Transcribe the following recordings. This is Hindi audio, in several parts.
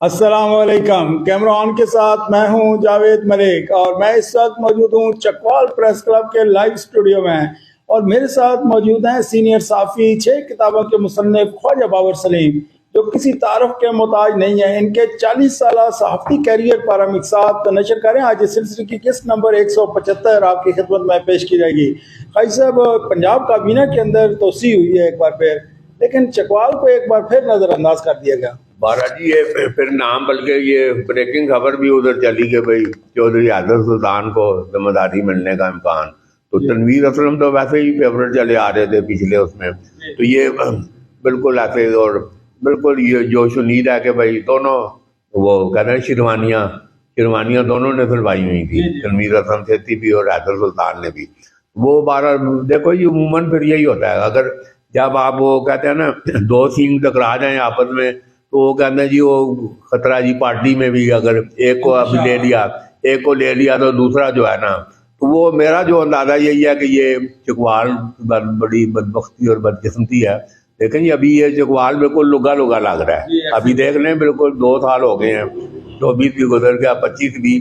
अस्सलाम वालेकुम। कैमरा ऑन के साथ मैं हूं जावेद मलिक और मैं इस वक्त मौजूद हूं चकवाल प्रेस क्लब के लाइव स्टूडियो में। और मेरे साथ मौजूद हैं सीनियर साफ़ी, 6 किताबों के मुसन्निफ ख्वाजा बाबर सलीम, जो किसी तारफ के मोहताज नहीं है। इनके 40 साल सहाफ़ती कैरियर पर हम एक साथ नशर करें। आज इस सिलसिले की किस्त नंबर 175 आपकी खिदमत में पेश की जाएगी। खाई साहब, पंजाब काबीना के अंदर तोसी हुई है एक बार फिर, लेकिन चकवाल को एक बार फिर नज़रअंदाज कर दिया गया। महाराज जी, ये फिर नाम, बल्कि ये ब्रेकिंग खबर भी उधर चली कि भाई चौधरी आदर सुल्तान को जिम्मेदारी मिलने का इम्कान। तो तनवीर असलम तो वैसे ही फेवरेट चले आ रहे थे पिछले उसमें, तो ये बिल्कुल ऐसे और बिल्कुल ये जोश उम्मीद है कि भाई दोनों वो कहते हैं शेरवानियाँ दोनों ने सिलवाई हुई थी, तनवीर असलम सेठी भी और आदर सुल्तान ने भी। वो 12 देखो ये अमूमन फिर यही होता है, अगर जब आप वो कहते हैं ना दो सींग टकरा जाए आपस में, तो वो कहते हैं जी वो खतरा जी पार्टी में भी, अगर एक को अभी ले लिया तो दूसरा जो है ना, तो वो मेरा जो अंदाजा यही है कि ये चकवाल बड़ी बदबख्ती और बदकिस्मती है। लेकिन ये अभी ये चकवाल बिल्कुल लुगा लग रहा है। अभी देख लें, बिल्कुल 2 साल हो गए हैं, 24 भी गुजर गया, 25 भी,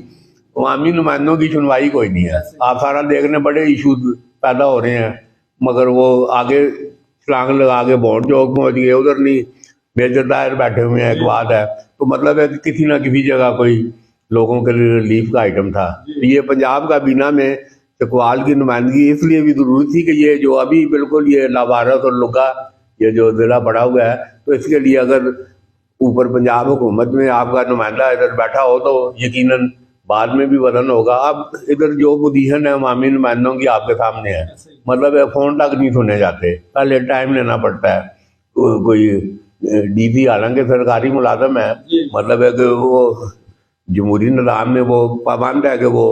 अवामी नुमाइंदों की सुनवाई कोई नहीं है। आप सारा देख लें, बड़े इशूज पैदा हो रहे हैं, मगर वो आगे छलांग लगा के बोट चौक पहुँच गए, उधर नहीं, मेजर दायर बैठे हुए हैं, एक बात है। तो मतलब है कि किसी ना किसी जगह कोई लोगों के लिए रिलीफ का आइटम था। तो ये पंजाब काबीना में चकवाल की नुमाइंदगी इसलिए भी जरूरी थी कि ये जो अभी बिल्कुल ये लावारस और लुगा ये जो जिला पड़ा हुआ है, तो इसके लिए अगर ऊपर पंजाब हुकूमत में आपका नुमाइंदा इधर बैठा हो तो यकीनन बाद में भी वजन होगा। अब इधर जो पोजीशन है अवामी नुमाइंदों की आपके सामने है, मतलब फ़ोन तक नहीं सुने जाते, पहले टाइम लेना पड़ता है। कोई डीसी हालांकि सरकारी मुलाजम है, मतलब है कि वो जमहूरी निज़ाम में वो पाबंद है कि वो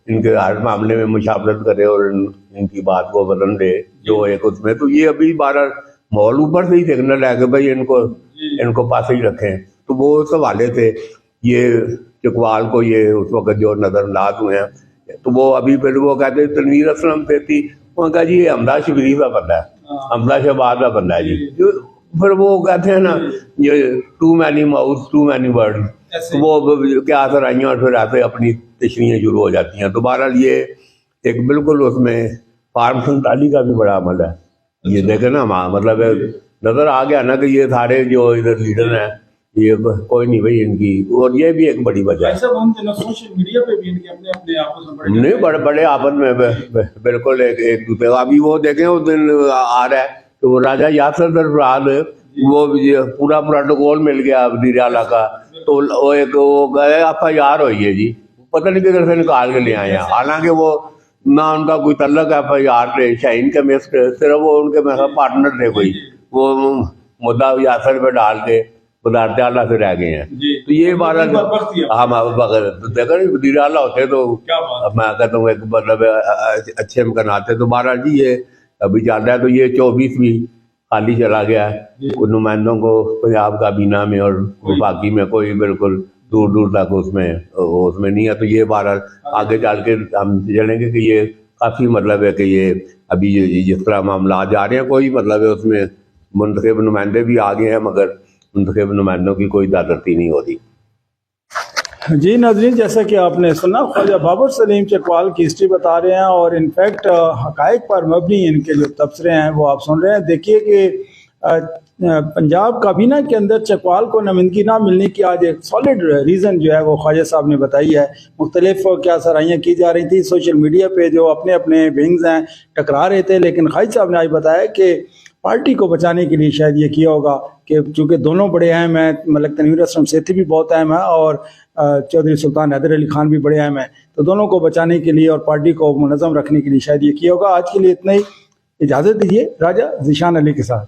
इनके हर मामले में मुशावरत करे और इनकी बात को वजन दे जो एक उसमें। तो ये अभी 12 माहौल ऊपर से ही सिग्नल है कि भाई इनको पास ही रखें। तो वो उस हवाले से ये चकवाल को ये उस वक्त जो नज़रअंदाज हुए हैं, तो वो अभी फिर वो कहते तनवीर असलम सेठी, वो कहा जी ये हमदा शबीरी का बंदा है, हमदा शहबाज का बंदा है जी। जो फिर वो कहते हैं ना ये too many mouth too many word, तो वो क्या असर आई और फिर ऐसे अपनी तशरीहें शुरू हो जाती हैं। दोबारा ये एक बिल्कुल उसमें फार्म 47 का भी बड़ा अमल है। ये देखे ना, मतलब नजर आ गया ना कि ये सारे जो इधर लीडर हैं ये कोई नहीं भाई इनकी, और ये भी एक बड़ी वजह है। सोशल मीडिया पे भी इनके अपने आपस में नहीं, बड़े आपस में बिल्कुल एक दूसरे, अभी वो देखें उस दिन आ रहा है तो वो राजा यासर सरफराज, वो पूरा प्रोटोकॉल मिल गया वज़ीर आला का, तो वो एक वो गए FIR हुई है जी, पता नहीं किधर से निकाल के ले आए हैं। हालांकि वो ना उनका कोई तल्लक FIR थे, शाहीन के मिस सिर्फ वो उनके मेरे पार्टनर थे, कोई वो मुद्दा यासर पे डाल के वज़ारत आला से रह गए हैं। तो ये बात हम देखा नहीं, वज़ीर आला होते तो मैं कहता हूँ एक मतलब अच्छे इम्कान आते। तो बहरहाल जी ये अभी चल रहा है, तो ये 24 भी खाली चला गया है। नुमाइंदों को पंजाब काबीना में और बाकी में कोई बिल्कुल दूर तक उसमें नहीं है। तो ये बहरहाल आगे चल के हम जानेंगे कि ये काफ़ी मतलब है कि ये अभी जिस तरह मामला जा रहे हैं, कोई मतलब है उसमें मुंतखब नुमाइंदे भी आ गए हैं, मगर मुंतखब नुमाइंदों की कोई दादरती नहीं होती। जी नाज़रीन, जैसा कि आपने सुना, ख्वाजा बाबर सलीम चकवाल की हिस्ट्री बता रहे हैं और इनफैक्ट हकायक पर मबनी इनके जो तबसरे हैं वो आप सुन रहे हैं। देखिए कि पंजाब काबीना के अंदर चकवाल को नुमाइंदगी ना मिलने की आज एक सॉलिड रीज़न जो है वो ख्वाजा साहब ने बताई है। मुख्तलिफ क्या सराहियाँ की जा रही थी सोशल मीडिया पे, जो अपने विंग्स हैं टकरा रहे थे, लेकिन ख्वाजा साहब ने आज बताया कि पार्टी को बचाने के लिए शायद ये किया होगा कि चूँकि दोनों बड़े अहम हैं, मतलब तनवीर असलम सेठी भी बहुत अहम है और चौधरी सुल्तान हैदर अली खान भी बड़े अहम हैं, तो दोनों को बचाने के लिए और पार्टी को मुनज़्ज़म रखने के लिए शायद ये किया होगा। आज के लिए इतना ही, इजाज़त दीजिए राजा ज़ीशान अली के साथ।